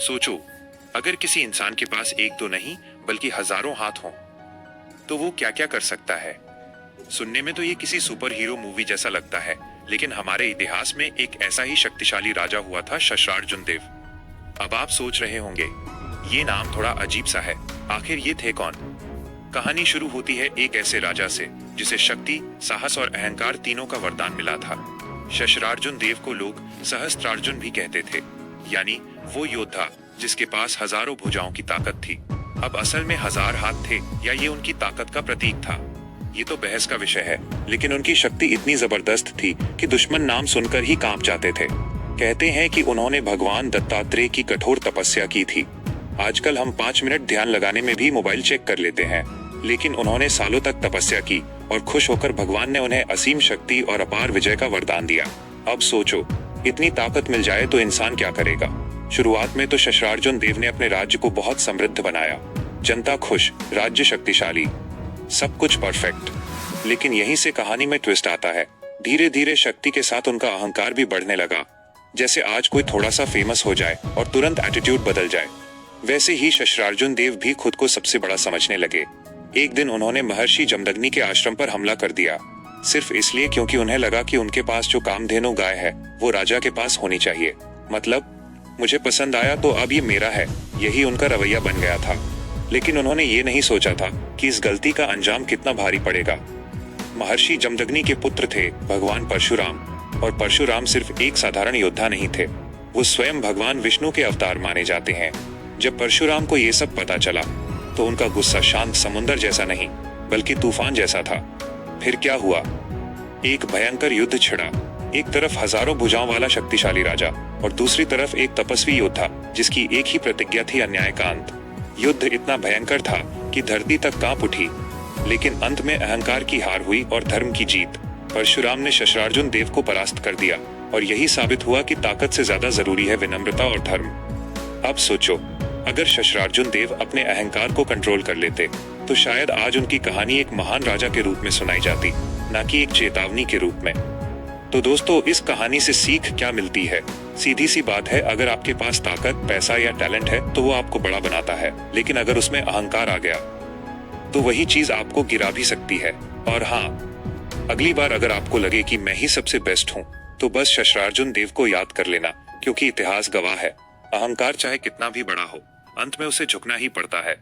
सोचो, अगर किसी इंसान के पास एक दो नहीं बल्कि हजारों हाथ हों, तो वो क्या क्या कर सकता है। सुनने में तो ये किसी सुपर हीरो मूवी जैसा लगता है, लेकिन हमारे इतिहास में एक ऐसा ही शक्तिशाली राजा हुआ था, शस्त्रार्जुन देव। अब आप सोच रहे होंगे, ये नाम थोड़ा अजीब सा है, आखिर ये थे कौन। कहानी शुरू होती है एक ऐसे राजा से जिसे शक्ति, साहस और अहंकार तीनों का वरदान मिला था। शस्त्रार्जुन देव को लोग सहस्त्रार्जुन भी कहते थे, यानी वो योद्धा जिसके पास हजारों भुजाओं की ताकत थी। अब असल में हजार हाथ थे या ये उनकी ताकत का प्रतीक था, ये तो बहस का विषय है, लेकिन उनकी शक्ति इतनी जबरदस्त थी कि दुश्मन नाम सुनकर ही कांप जाते थे। कहते हैं कि उन्होंने भगवान दत्तात्रेय की कठोर तपस्या की थी। आजकल हम 5 मिनट ध्यान लगाने में भी मोबाइल चेक कर लेते हैं, लेकिन उन्होंने सालों तक तपस्या की और खुश होकर भगवान ने उन्हें असीम शक्ति और अपार विजय का वरदान दिया। अब सोचो, इतनी ताकत मिल जाए तो इंसान क्या करेगा। शुरुआत में तो शस्त्रार्जुन देव ने अपने राज्य को बहुत समृद्ध बनाया, जनता खुश, राज्य शक्तिशाली, सब कुछ परफेक्ट। लेकिन यहीं से कहानी में ट्विस्ट आता है। धीरे धीरे शक्ति के साथ उनका अहंकार भी बढ़ने लगा। जैसे आज कोई थोड़ा सा फेमस हो जाए और तुरंत एटीट्यूड बदल जाए, वैसे ही शस्त्रार्जुन देव भी खुद को सबसे बड़ा समझने लगे। एक दिन उन्होंने महर्षि जमदग्नि के आश्रम पर हमला कर दिया, सिर्फ इसलिए क्योंकि उन्हें लगा कि उनके पास जो कामधेनु गाय है वो राजा के पास होनी चाहिए। मतलब, मुझे पसंद आया तो अब ये मेरा है, यही उनका रवैया बन गया था। लेकिन उन्होंने ये नहीं सोचा था कि इस गलती का अंजाम कितना भारी पड़ेगा। महर्षि जमदग्नि के पुत्र थे भगवान परशुराम, और परशुराम सिर्फ एक साधारण योद्धा नहीं थे, वो स्वयं भगवान विष्णु के अवतार माने जाते हैं। जब परशुराम को ये सब पता चला तो उनका गुस्सा शांत समुंदर जैसा नहीं बल्कि तूफान जैसा था। फिर क्या हुआ, एक भयंकर युद्ध छिड़ा। एक तरफ हजारों भुजाओं वाला शक्तिशाली राजा और दूसरी तरफ एक तपस्वी योद्धा जिसकी एक ही प्रतिज्ञा थी, अन्याय का अंत। युद्ध इतना भयंकर था कि धरती तक कांप उठी, लेकिन अंत में अहंकार की हार हुई और धर्म की जीत। परशुराम ने शस्त्रार्जुन देव को परास्त कर दिया और यही साबित हुआ कि ताकत से ज्यादा जरूरी है विनम्रता और धर्म। अब सोचो, अगर शस्त्रार्जुन देव अपने अहंकार को कंट्रोल कर लेते तो शायद आज उनकी कहानी एक महान राजा के रूप में सुनाई जाती, न कि एक चेतावनी के रूप में। तो दोस्तों, इस कहानी से सीख क्या मिलती है? सीधी सी बात है, अगर आपके पास ताकत, पैसा या टैलेंट है तो वो आपको बड़ा बनाता है, लेकिन अगर उसमें अहंकार आ गया तो वही चीज आपको गिरा भी सकती है। और हाँ, अगली बार अगर आपको लगे कि मैं ही सबसे बेस्ट हूँ, तो बस शस्त्रार्जुन देव को याद कर लेना, क्योंकि इतिहास गवाह है, अहंकार चाहे कितना भी बड़ा हो, अंत में उसे झुकना ही पड़ता है।